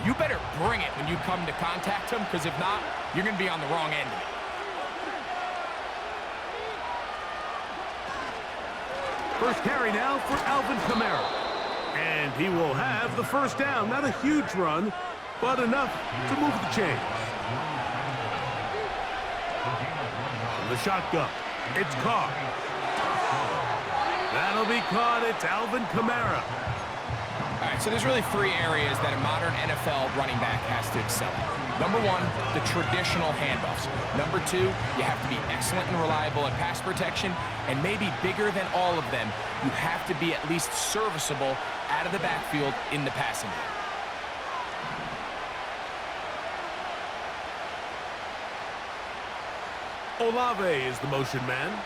you better bring it when you come to contact him, because if not, you're going to be on the wrong end of it. First carry now for Alvin Kamara. And he will have the first down. Not a huge run, but enough to move the chains. From the shotgun, it's Carr. That'll be caught. It's Alvin Kamara. All right, so there's really three areas that a modern NFL running back has to excel at. Number one, the traditional handoffs. Number two, you have to be excellent and reliable at pass protection. And maybe bigger than all of them, you have to be at least serviceable out of the backfield in the passing game. Olave is the motion man.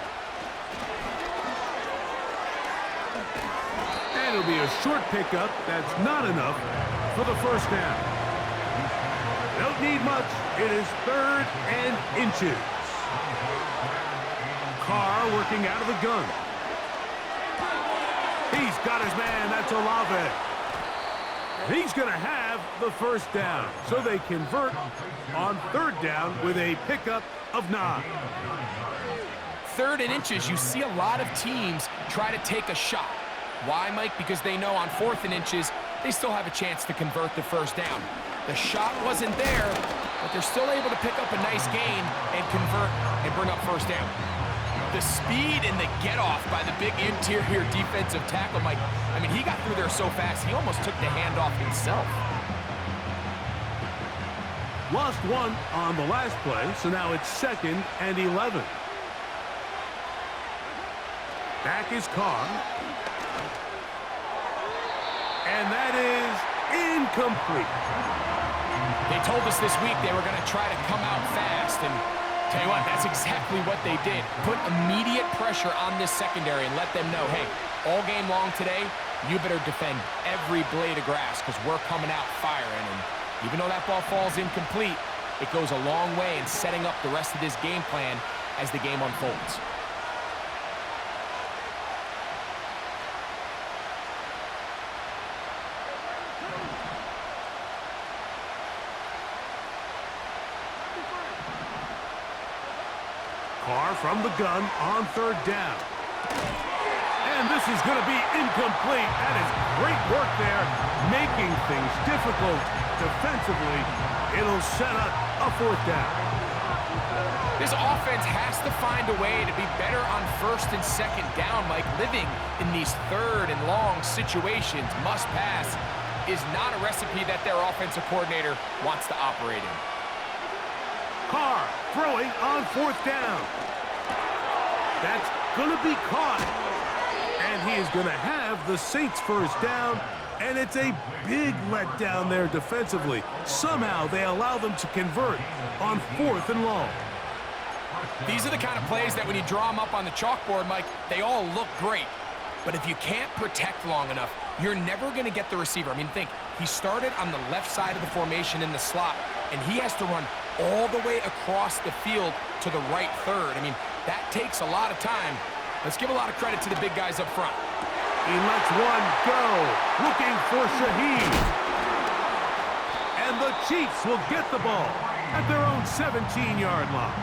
And it'll be a short pickup. That's not enough for the first down. Don't need much. It is 3rd and inches. Carr working out of the gun. He's got his man. That's Olave. He's going to have the first down. So they convert on 3rd down with a pickup of 9. 3rd and inches, you see a lot of teams try to take a shot. Why, Mike? Because they know on 4th and inches, they still have a chance to convert the first down. The shot wasn't there, but they're still able to pick up a nice gain and convert and bring up first down. The speed and the get-off by the big interior defensive tackle, Mike, I mean, he got through there so fast, he almost took the handoff himself. Lost one on the last play, so now it's 2nd and 11. Back is Carr. And that is incomplete. They told us this week they were going to try to come out fast, and tell you what, that's exactly what they did. Put immediate pressure on this secondary and let them know, hey, all game long today, you better defend every blade of grass because we're coming out firing. And even though that ball falls incomplete, it goes a long way in setting up the rest of this game plan as the game unfolds. Carr from the gun on 3rd down. And this is going to be incomplete. That is great work there, making things difficult defensively. It'll set up a 4th down. This offense has to find a way to be better on 1st and 2nd down, Mike. Living in these 3rd and long situations, must pass, is not a recipe that their offensive coordinator wants to operate in. Carr throwing on 4th down. That's going to be caught. And he is going to have the Saints first down. And it's a big letdown there defensively. Somehow they allow them to convert on 4th and long. These are the kind of plays that when you draw them up on the chalkboard, Mike, they all look great. But if you can't protect long enough, you're never going to get the receiver. I mean, think, he started on the left side of the formation in the slot, and he has to run all the way across the field to the right 3rd. I mean, that takes a lot of time. Let's give a lot of credit to the big guys up front. He lets one go, looking for Shaheed. And the Chiefs will get the ball at their own 17-yard line.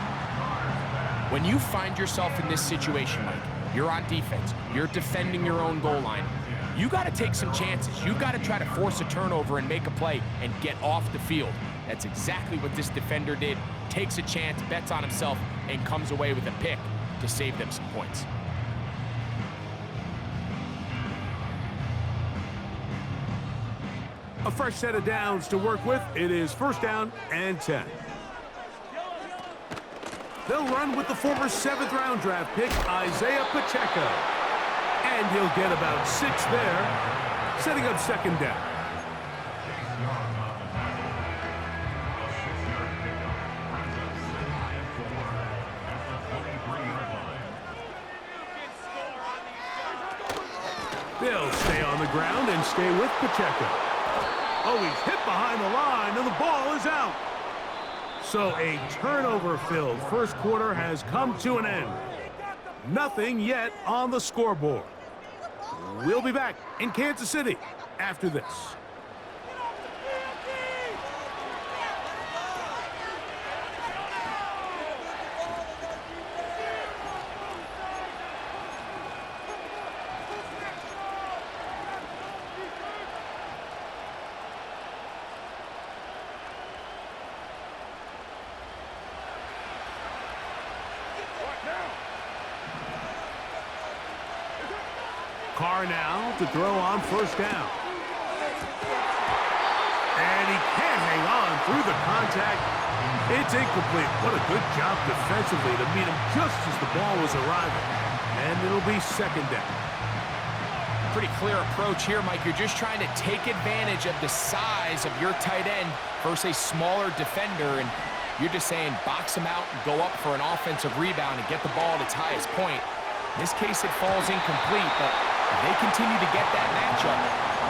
When you find yourself in this situation, Mike, you're on defense, you're defending your own goal line, you got to take some chances. You got to try to force a turnover and make a play and get off the field. That's exactly what this defender did. Takes a chance, bets on himself, and comes away with a pick to save them some points. A fresh set of downs to work with. It is 1st down and 10. They'll run with the former 7th-round draft pick, Isaiah Pacheco. And he'll get about 6 there, setting up 2nd down. They'll stay on the ground and stay with Pacheco. Oh, he's hit behind the line, and the ball is out. So a turnover-filled first quarter has come to an end. Nothing yet on the scoreboard. We'll be back in Kansas City after this. Carr now to throw on first down. And he can't hang on through the contact. It's incomplete. What a good job defensively to meet him just as the ball was arriving. And it'll be second down. Pretty clear approach here, Mike. You're just trying to take advantage of the size of your tight end versus a smaller defender, and you're just saying box him out and go up for an offensive rebound and get the ball at its highest point. In this case, it falls incomplete, but if they continue to get that matchup,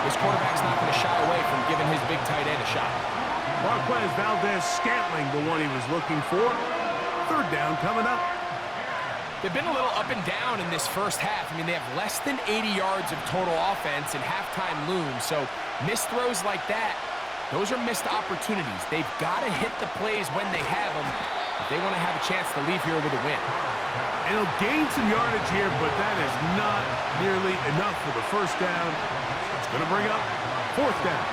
this quarterback's not going to shy away from giving his big tight end a shot. Marquez Valdez-Scantling, the one he was looking for. Third down coming up. They've been a little up and down in this first half. I mean, they have less than 80 yards of total offense and halftime looms. So missed throws like that, those are missed opportunities. They've got to hit the plays when they have them if they want to have a chance to leave here with a win. And he'll gain some yardage here, but that is not nearly enough for the first down. It's going to bring up fourth down.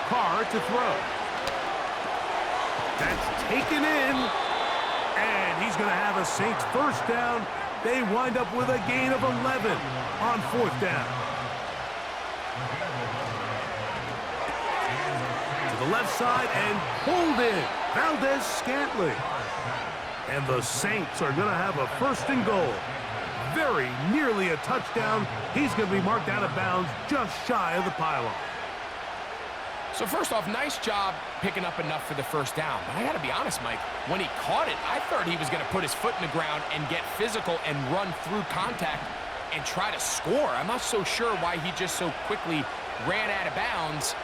Carr to throw. That's taken in. And he's going to have a Saints first down. They wind up with a gain of 11 on fourth down. To the left side and pulled in. Valdez-Scantling. And the Saints are going to have a first and goal. Very nearly a touchdown. He's going to be marked out of bounds just shy of the pylon. So first off, nice job picking up enough for the first down. But I got to be honest, Mike, when he caught it, I thought he was going to put his foot in the ground and get physical and run through contact and try to score. I'm not so sure why he just so quickly ran out of bounds,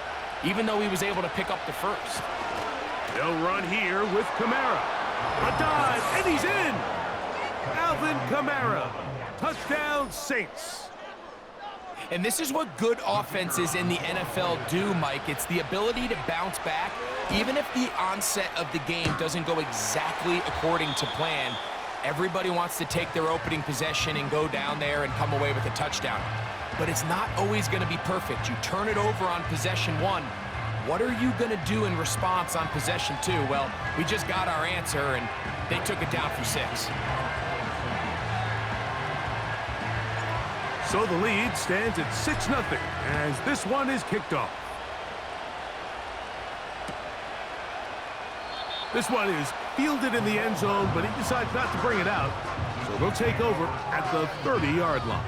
even though he was able to pick up the first. They'll run here with Kamara. A dive, and he's in! Alvin Kamara. Touchdown, Saints. And this is what good offenses in the NFL do, Mike. It's the ability to bounce back. Even if the onset of the game doesn't go exactly according to plan, everybody wants to take their opening possession and go down there and come away with a touchdown. But it's not always going to be perfect. You turn it over on possession one. What are you going to do in response on possession two? Well, we just got our answer, and they took it down for 6. So the lead stands at 6-0 as this one is kicked off. This one is fielded in the end zone, but he decides not to bring it out. So they'll take over at the 30-yard line.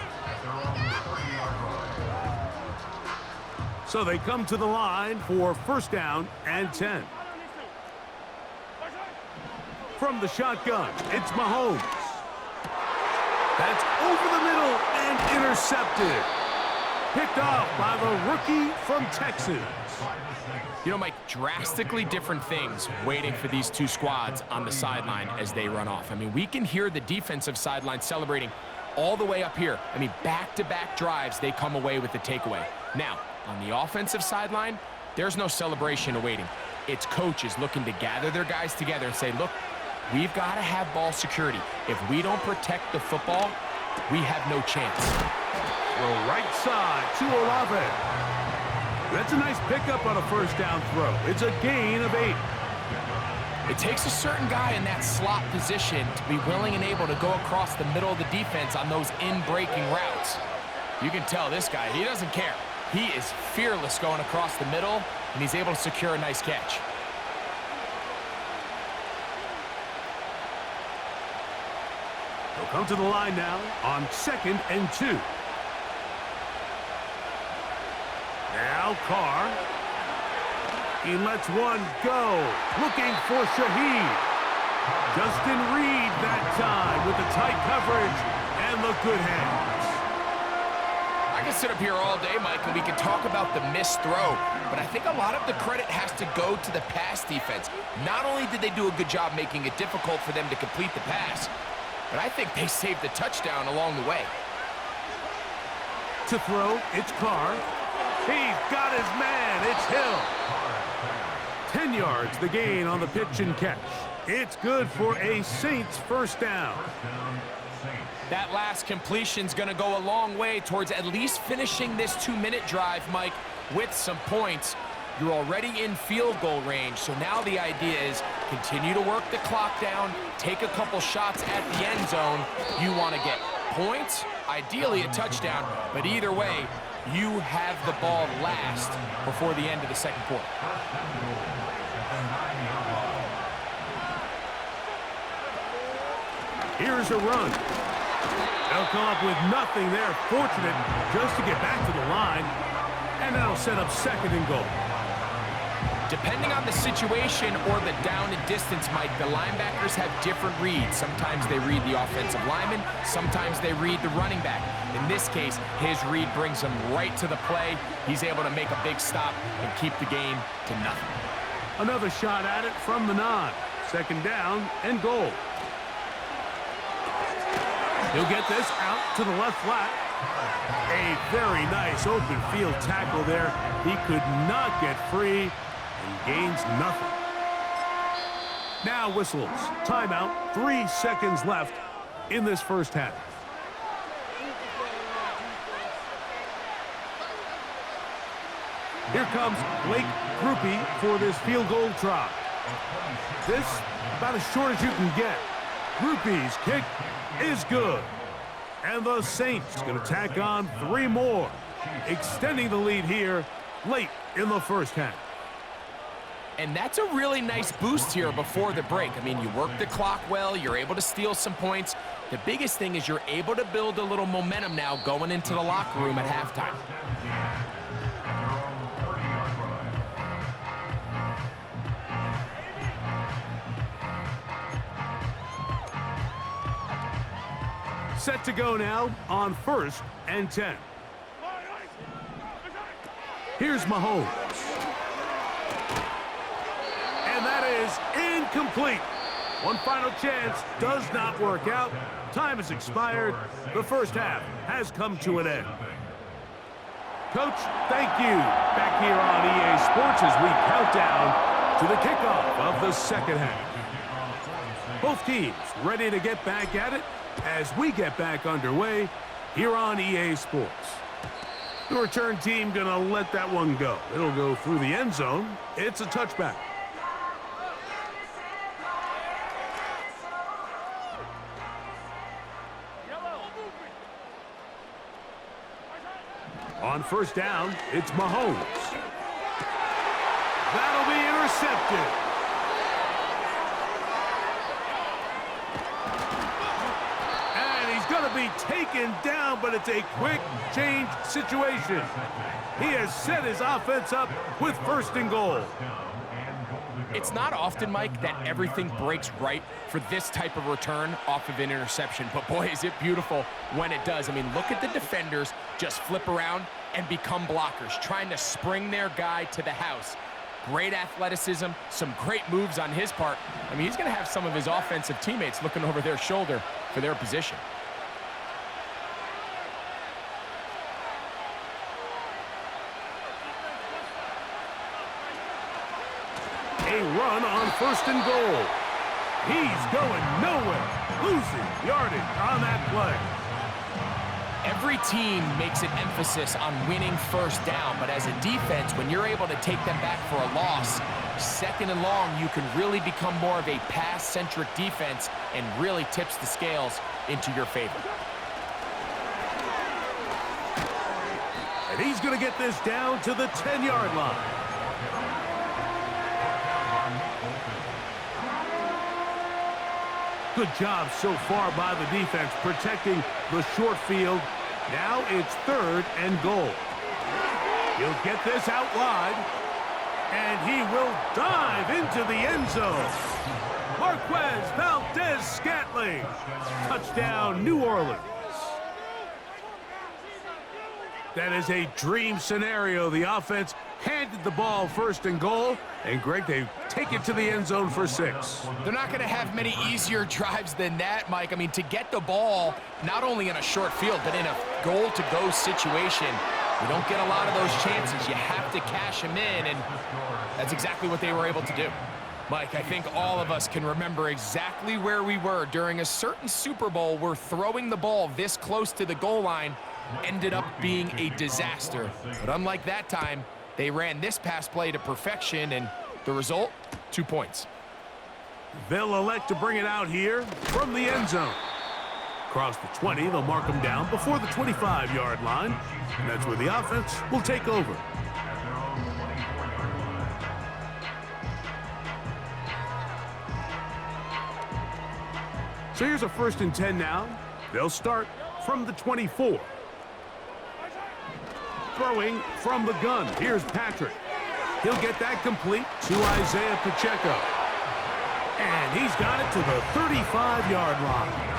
So they come to the line for first down and 10. From the shotgun, it's Mahomes. That's over the middle and intercepted. Picked off by the rookie from Texas. You know, Mike, drastically different things waiting for these two squads on the sideline as they run off. I mean, we can hear the defensive sideline celebrating all the way up here. I mean, back-to-back drives, they come away with the takeaway. Now, on the offensive sideline, there's no celebration awaiting. It's coaches looking to gather their guys together and say, look, we've got to have ball security. If we don't protect the football, we have no chance. Throw right side to Olave. That's a nice pickup on a first down throw. It's a gain of 8. It takes a certain guy in that slot position to be willing and able to go across the middle of the defense on those in-breaking routes. You can tell this guy, he doesn't care. He is fearless going across the middle, and he's able to secure a nice catch. They'll come to the line now on 2nd and 2. Now Carr. He lets one go. Looking for Shaheed. Justin Reed that time with the tight coverage and the good hands. I can sit up here all day, Mike, and we can talk about the missed throw, but I think a lot of the credit has to go to the pass defense. Not only did they do a good job making it difficult for them to complete the pass, but I think they saved the touchdown along the way. To throw, it's Carr. He's got his man. It's Hill. 10 yards, the gain on the pitch and catch. It's good for a Saints first down. That last completion's going to go a long way towards at least finishing this 2-minute drive, Mike, with some points. You're already in field goal range, so now the idea is continue to work the clock down, take a couple shots at the end zone. You want to get Points, ideally a touchdown, but either way, you have the ball last before the end of the second quarter. Here's a run. They'll come up with nothing there. Fortunate just to get back to the line. And that'll set up second and goal. Depending on the situation or the down and distance, Mike, the linebackers have different reads. Sometimes they read the offensive lineman. Sometimes they read the running back. In this case, his read brings him right to the play. He's able to make a big stop and keep the game to nothing. Another shot at it from the 9. Second down and goal. He'll get this out to the left flat. A very nice open field tackle there. He could not get free and gains nothing. Now whistles. Timeout. 3 seconds left in this first half. Here comes Blake Groupie for this field goal try. This about as short as you can get. Groupie's kick is good. And the Saints going to tack on 3 more, extending the lead here late in the first half. And that's a really nice boost here before the break. I mean, you work the clock well, you're able to steal some points. The biggest thing is you're able to build a little momentum now going into the locker room at halftime. Set to go now on 1st and 10. Here's Mahomes. And that is incomplete. One final chance does not work out. Time has expired. The first half has come to an end. Coach, thank you. Back here on EA Sports as we count down to the kickoff of the second half. Both teams ready to get back at it as we get back underway here on EA Sports. The return team gonna let that one go. It'll go through the end zone. It's a touchback. On first down, it's Mahomes. That'll be intercepted. Going to be taken down, but it's a quick change situation. He has set his offense up with 1st and goal. It's not often, Mike, that everything breaks right for this type of return off of an interception, but boy, is it beautiful when it does. I mean, look at the defenders just flip around and become blockers, trying to spring their guy to the house. Great athleticism, some great moves on his part. I mean, he's going to have some of his offensive teammates looking over their shoulder for their position. A run on 1st and goal. He's going nowhere. Losing yardage on that play. Every team makes an emphasis on winning first down, but as a defense, when you're able to take them back for a loss, 2nd and long, you can really become more of a pass-centric defense and really tips the scales into your favor. And he's going to get this down to the 10-yard line. Good job so far by the defense protecting the short field. Now it's 3rd and goal. He'll get this out wide. And he will dive into the end zone. Marquez Valdez-Scantling. Touchdown, New Orleans. That is a dream scenario. The offense handed the ball 1st and goal. And Greg, they take it to the end zone for 6. They're not going to have many easier drives than that, Mike. I mean, to get the ball, not only in a short field, but in a goal-to-go situation, you don't get a lot of those chances. You have to cash them in, and that's exactly what they were able to do. Mike, I think all of us can remember exactly where we were during a certain Super Bowl where throwing the ball this close to the goal line ended up being a disaster. But unlike that time, they ran this pass play to perfection, and the result, 2 points. They'll elect to bring it out here from the end zone. Across the 20, they'll mark him down before the 25-yard line. And that's where the offense will take over. So here's a 1st and 10 now. They'll start from the 24. Throwing from the gun. Here's Patrick. He'll get that complete to Isaiah Pacheco. And he's got it to the 35-yard line.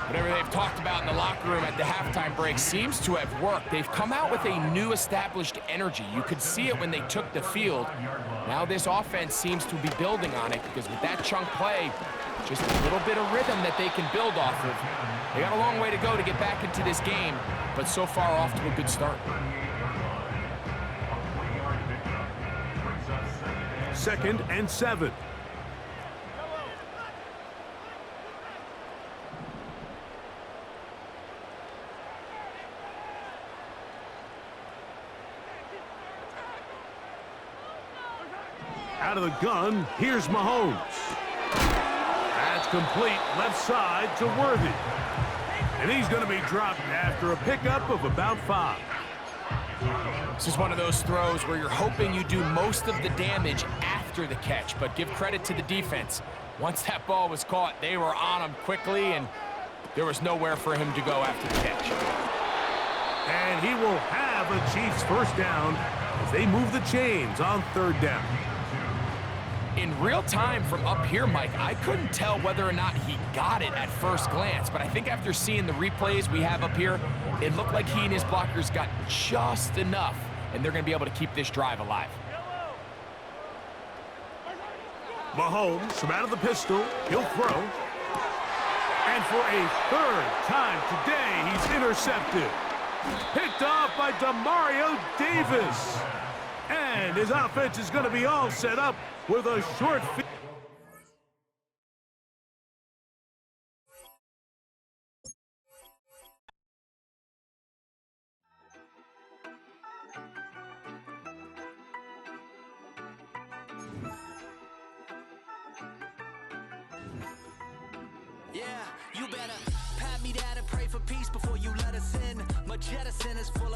Whatever they've talked about in the locker room at the halftime break seems to have worked. They've come out with a new established energy. You could see it when they took the field. Now this offense seems to be building on it because with that chunk play, just a little bit of rhythm that they can build off of. They got a long way to go to get back into this game, but so far off to a good start. 2nd and 7. Out of the gun, here's Mahomes. That's complete left side to Worthy. And he's going to be dropped after a pickup of about 5. This is one of those throws where you're hoping you do most of the damage after the catch, but give credit to the defense. Once that ball was caught, they were on him quickly, and there was nowhere for him to go after the catch. And he will have a Chiefs 1st down as they move the chains on 3rd down. In real time from up here, Mike, I couldn't tell whether or not he got it at first glance, but I think after seeing the replays we have up here, it looked like he and his blockers got just enough, and they're going to be able to keep this drive alive. Mahomes from out of the pistol, he'll throw. And for a 3rd time today, he's intercepted. Picked off by Demario Davis. And his offense is going to be all set up with a short field. Yeah, you better pat me down and pray for peace before you let us in. My jettison is full of